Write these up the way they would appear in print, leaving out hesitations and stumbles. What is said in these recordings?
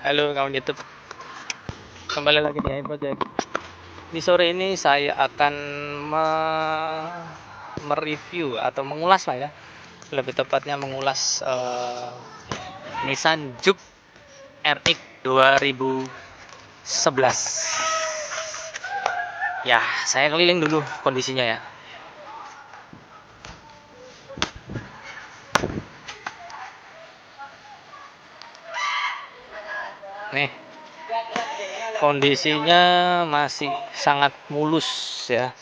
Halo kawan YouTube, kembali lagi di iProject. Di sore ini saya akan mereview atau mengulas lah ya, lebih tepatnya mengulas Nissan Juke RX 2011. Ya, saya keliling dulu kondisinya ya. Nih, kondisinya masih sangat mulus ya.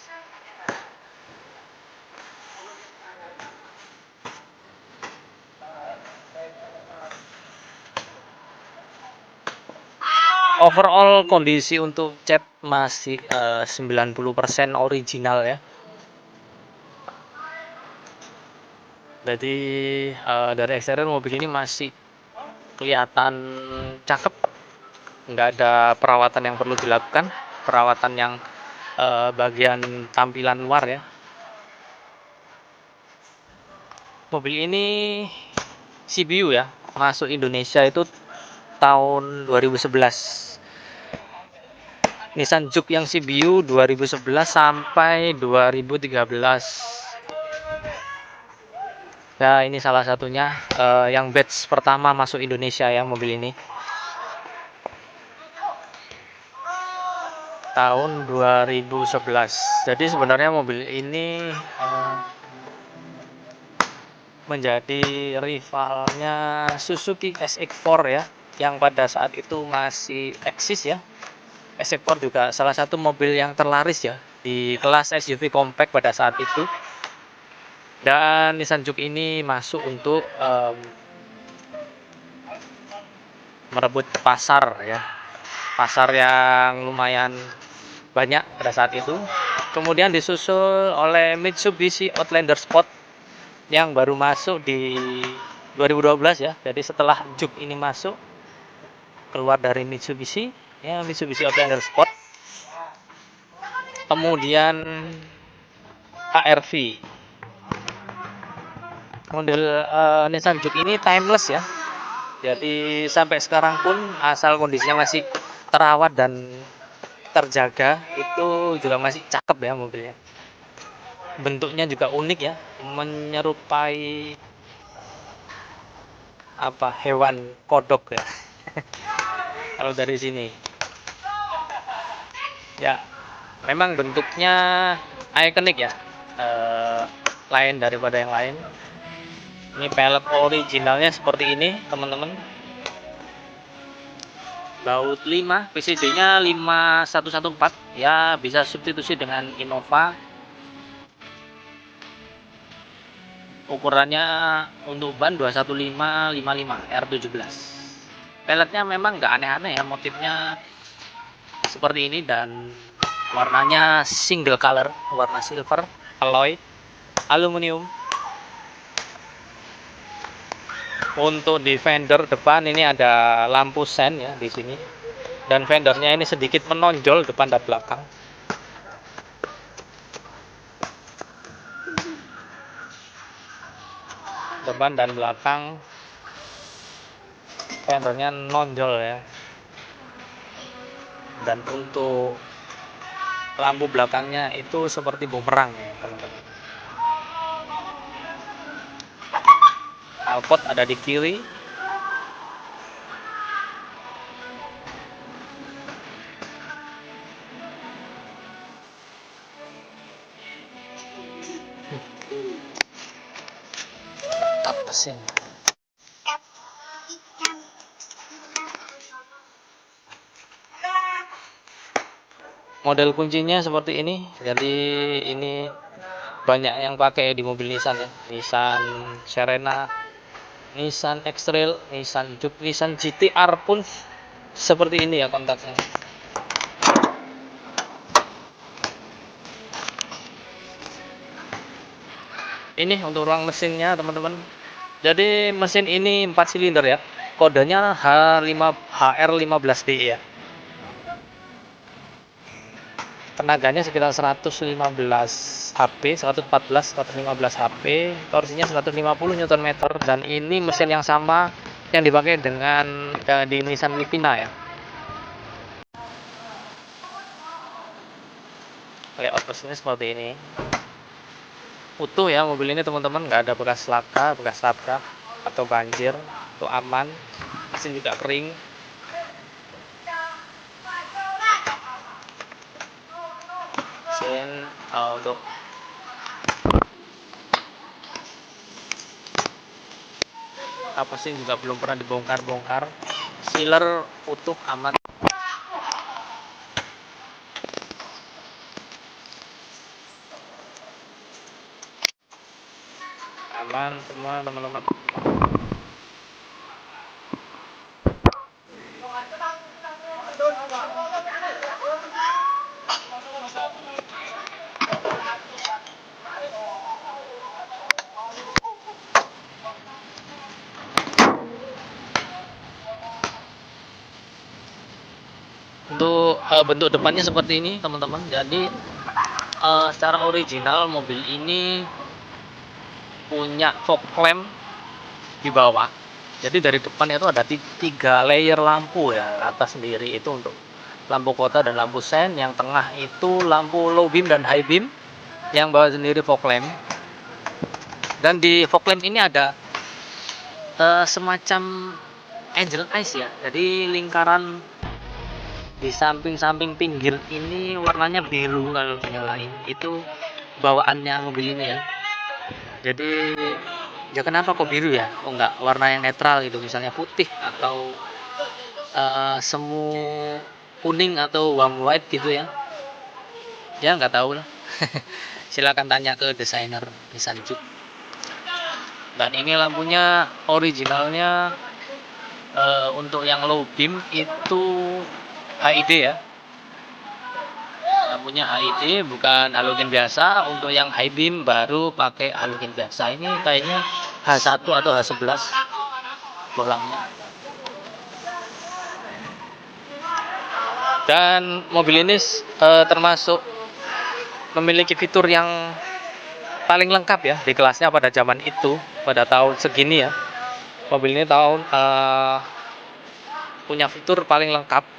Overall kondisi untuk cat masih 90% original ya. Jadi dari eksterior mobil ini masih kelihatan cakep, nggak ada perawatan yang perlu dilakukan, perawatan yang bagian tampilan luar ya. Mobil ini CBU ya, masuk Indonesia itu tahun 2011. Nissan Juke yang CBU 2011 sampai 2013. Ya, ini salah satunya yang batch pertama masuk Indonesia ya, mobil ini. Tahun 2011. Jadi sebenarnya mobil ini menjadi rivalnya Suzuki SX4 ya, yang pada saat itu masih eksis ya. SX4 juga salah satu mobil yang terlaris ya di kelas SUV compact pada saat itu. Dan Nissan Juke ini masuk untuk merebut pasar ya, pasar yang lumayan banyak pada saat itu. Kemudian disusul oleh Mitsubishi Outlander Sport yang baru masuk di 2012 ya. Jadi setelah Juke ini masuk, keluar dari Mitsubishi ya, Mitsubishi Outlander Sport. Kemudian HR-V. Model Nissan Juke ini timeless ya. Jadi sampai sekarang pun asal kondisinya masih terawat dan terjaga, itu juga masih cakep ya mobilnya. Bentuknya juga unik ya, menyerupai hewan kodok ya. Kalau dari sini ya, memang bentuknya ikonik ya, lain daripada yang lain. Ini pelek originalnya seperti ini teman-teman. Baut 5, PCD-nya 5114 ya, bisa substitusi dengan Innova. Ukurannya untuk ban 21555 R17. Peleknya memang nggak aneh-aneh ya, motifnya seperti ini dan warnanya single color, warna silver, alloy, aluminium. Untuk di fender depan ini ada lampu sen ya di sini, dan fendernya ini sedikit menonjol depan dan belakang. Depan dan belakang fendernya nonjol ya. Dan untuk lampu belakangnya itu seperti bumerang ya teman-teman. Alpot ada di kiri. Apa sih? Model kuncinya seperti ini. Jadi ini banyak yang pakai di mobil Nissan ya. Nissan Serena, Nissan X-Trail, Nissan Juke, Nissan GT-R pun seperti ini ya kontaknya. Ini untuk ruang mesinnya teman-teman. Jadi mesin ini 4 silinder ya. Kodenya HR15D ya. Tenaganya sekitar 115 HP, 114, 115 HP, torsinya 150 Nm, dan ini mesin yang sama yang dipakai dengan di Nissan Livina ya. Layout mesinnya seperti ini, utuh ya mobil ini teman-teman, nggak ada bekas laka, bekas tabrak atau banjir, itu aman. Mesin juga kering. Mesin untuk apa sih juga belum pernah dibongkar-bongkar. Sealer utuh, aman. Aman semua teman-teman. Untuk bentuk depannya seperti ini teman-teman. Jadi secara original mobil ini punya fog lamp di bawah. Jadi dari depan itu ada 3 layer lampu ya, atas sendiri itu untuk lampu kota dan lampu sen, yang tengah itu lampu low beam dan high beam, yang bawah sendiri fog lamp. Dan di fog lamp ini ada semacam angel eyes ya, jadi lingkaran di samping-samping pinggir ini warnanya biru kalau nyalain. Itu bawaannya mobil ini ya. Jadi ya kenapa kok biru ya? Oh enggak, warna yang netral gitu, misalnya putih atau semu kuning atau warm white gitu ya. Ya nggak tahu lah. Silakan tanya ke desainer Nissan Juke. Dan ini lampunya originalnya untuk yang low beam itu HID ya. Lampunya HID bukan halogen biasa. Untuk yang high beam baru pakai halogen biasa. Ini kayaknya H1 atau H11 bolangnya. Dan mobil ini termasuk memiliki fitur yang paling lengkap ya di kelasnya pada zaman itu, pada tahun segini ya. Mobil ini punya fitur paling lengkap.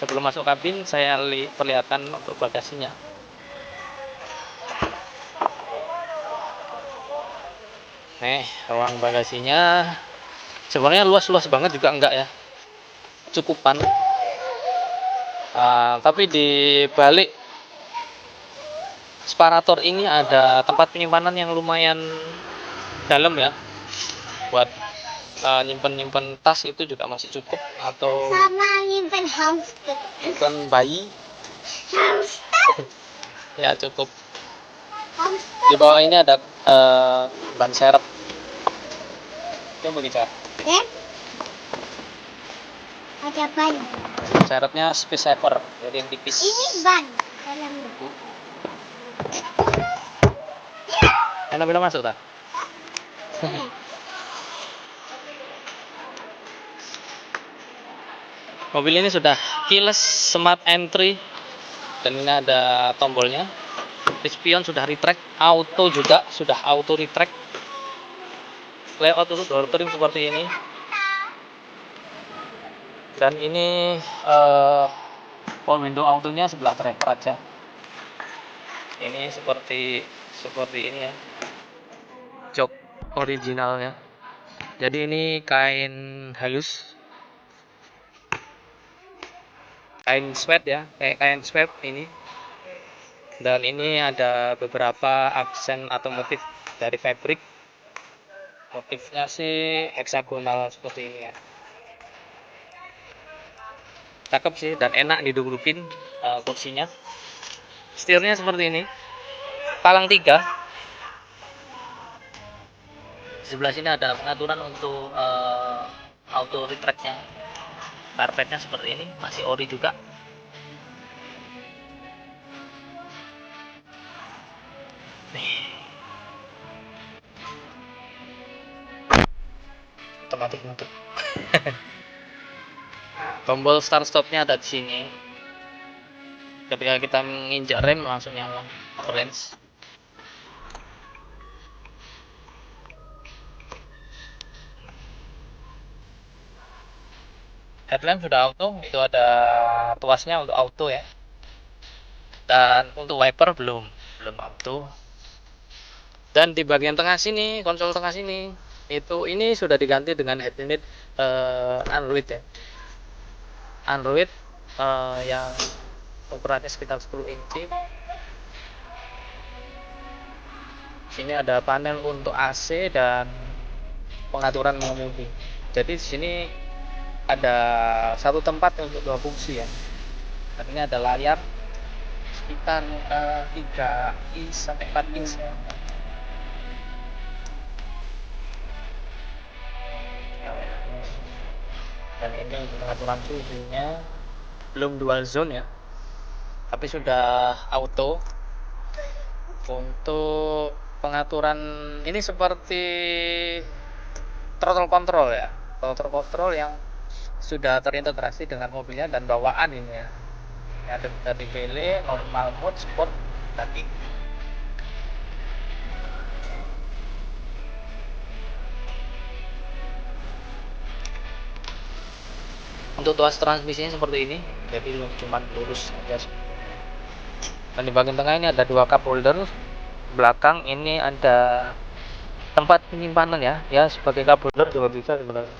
Sebelum masuk kabin saya perlihatkan untuk bagasinya. Nih ruang bagasinya sebenarnya luas-luas banget juga enggak ya, cukupan. Tapi di balik separator ini ada tempat penyimpanan yang lumayan dalam ya, buat nyimpen tas itu juga masih cukup, atau sama nyimpen hamster. nyimpen bayi ya cukup. Di bawah ini ada ban serep. Coba bicara. Ada ban. Serepnya space saver, jadi yang tipis. Ini ban dalamnya. Enak bila masuk tak? Mobil ini sudah keyless smart entry, dan ini ada tombolnya. Spion sudah retract, auto juga sudah auto retract. Layout untuk door trim seperti ini. Dan ini power window autonya sebelah driver aja. Ini seperti ini ya, jok originalnya. Jadi ini kain halus, kain sweat ya, kayak kain sweat ini. Dan ini ada beberapa aksen atau motif dari fabric. Motifnya sih heksagonal seperti ini ya. Cakep sih dan enak didudupin kursinya. Setirnya seperti ini, palang 3. Di sebelah sini ada pengaturan untuk auto retract-nya. Karpetnya seperti ini, masih ori juga. Nih. Otomatis nutup. Tombol start stopnya ada di sini. Ketika kita menginjak rem langsung nyala orange. Headlamp sudah auto, itu ada tuasnya untuk auto ya. Dan untuk wiper belum auto. Dan di bagian tengah sini, konsol tengah sini, ini sudah diganti dengan head unit Android ya. Android yang ukurannya sekitar 10 inci. Sini ada panel untuk AC dan pengaturan mengemudi. Jadi di sini ada satu tempat untuk dua fungsi ya. Dan ini ada layar sekitar 3 inch sampai 4 inch ya. Dan ini untuk pengaturan suhunya belum dual zone ya, tapi sudah auto. Untuk pengaturan ini seperti throttle control ya, throttle control yang sudah terintegrasi dengan mobilnya dan bawaan ini ya. Ada dari pilih normal mode, sport, dan tinggi. Untuk tuas transmisinya seperti ini, jadi cuma lurus saja. Dan di bagian tengah ini ada dua cup holder. Belakang ini ada tempat penyimpanan ya sebagai cup holder juga bisa sebenarnya.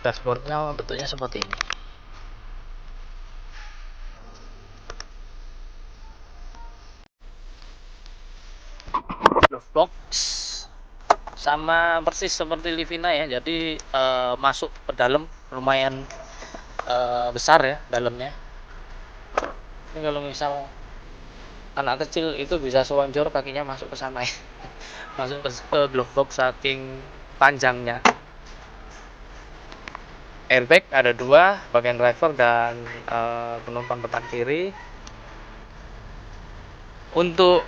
Dashboardnya bentuknya seperti ini. Glove box sama persis seperti Livina ya, jadi masuk ke dalam lumayan besar ya dalamnya. Ini kalau misal anak kecil itu bisa selonjor kakinya masuk ke sana ya. Masuk ke glove box saking panjangnya. Airbag ada 2, bagian driver dan penumpang depan kiri. Untuk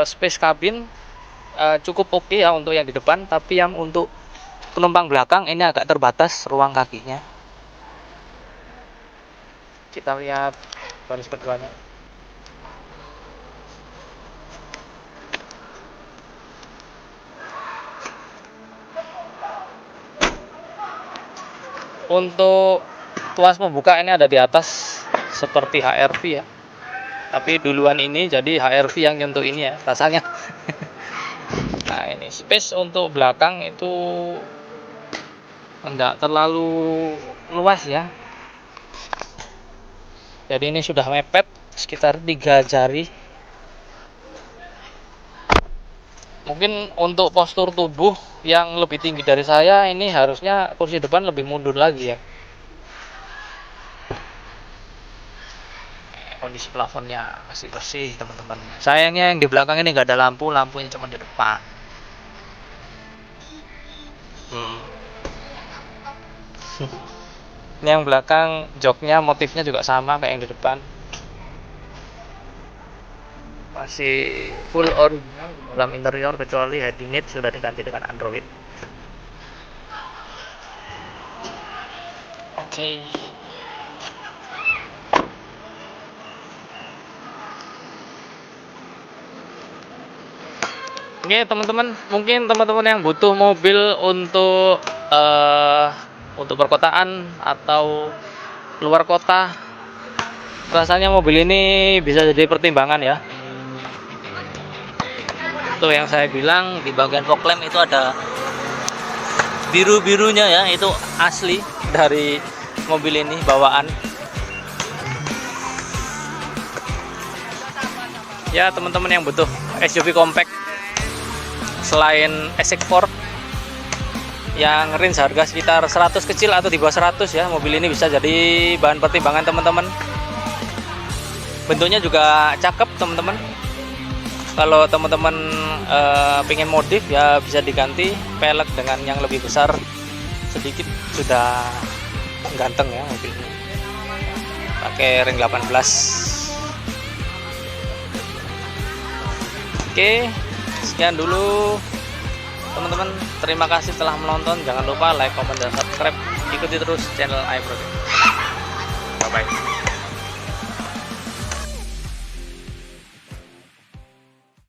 space kabin cukup oke ya untuk yang di depan, tapi yang untuk penumpang belakang ini agak terbatas ruang kakinya. Kita lihat baris keduanya. Untuk tuas pembuka ini ada di atas seperti HRV ya, tapi duluan ini jadi HRV yang nyentuh ini ya rasanya. Nah ini space untuk belakang itu enggak terlalu luas ya, jadi ini sudah mepet sekitar 3 jari. Mungkin untuk postur tubuh yang lebih tinggi dari saya, ini harusnya kursi depan lebih mundur lagi ya. Kondisi plafonnya masih bersih teman-teman. Sayangnya yang di belakang ini nggak ada lampu, lampunya cuma di depan. Ini yang belakang joknya motifnya juga sama kayak yang di depan. Masih full original dalam interior kecuali head unit sudah diganti dengan Android. Oke. Oke teman-teman, mungkin teman-teman yang butuh mobil untuk perkotaan atau luar kota, rasanya mobil ini bisa jadi pertimbangan ya. Itu yang saya bilang, di bagian fog lamp itu ada biru-birunya ya, itu asli dari mobil ini bawaan. Ya teman-teman yang butuh SUV compact selain SX4 yang range harga sekitar 100 kecil atau di bawah 100 ya, mobil ini bisa jadi bahan pertimbangan teman-teman. Bentuknya juga cakep teman-teman. Kalau teman-teman pengen modif ya bisa diganti pelek dengan yang lebih besar sedikit, sudah ganteng ya mobil ini. Pakai ring 18. Oke, sekian dulu teman-teman. Terima kasih telah menonton. Jangan lupa like, comment, dan subscribe. Ikuti terus channel iPro. Bye bye.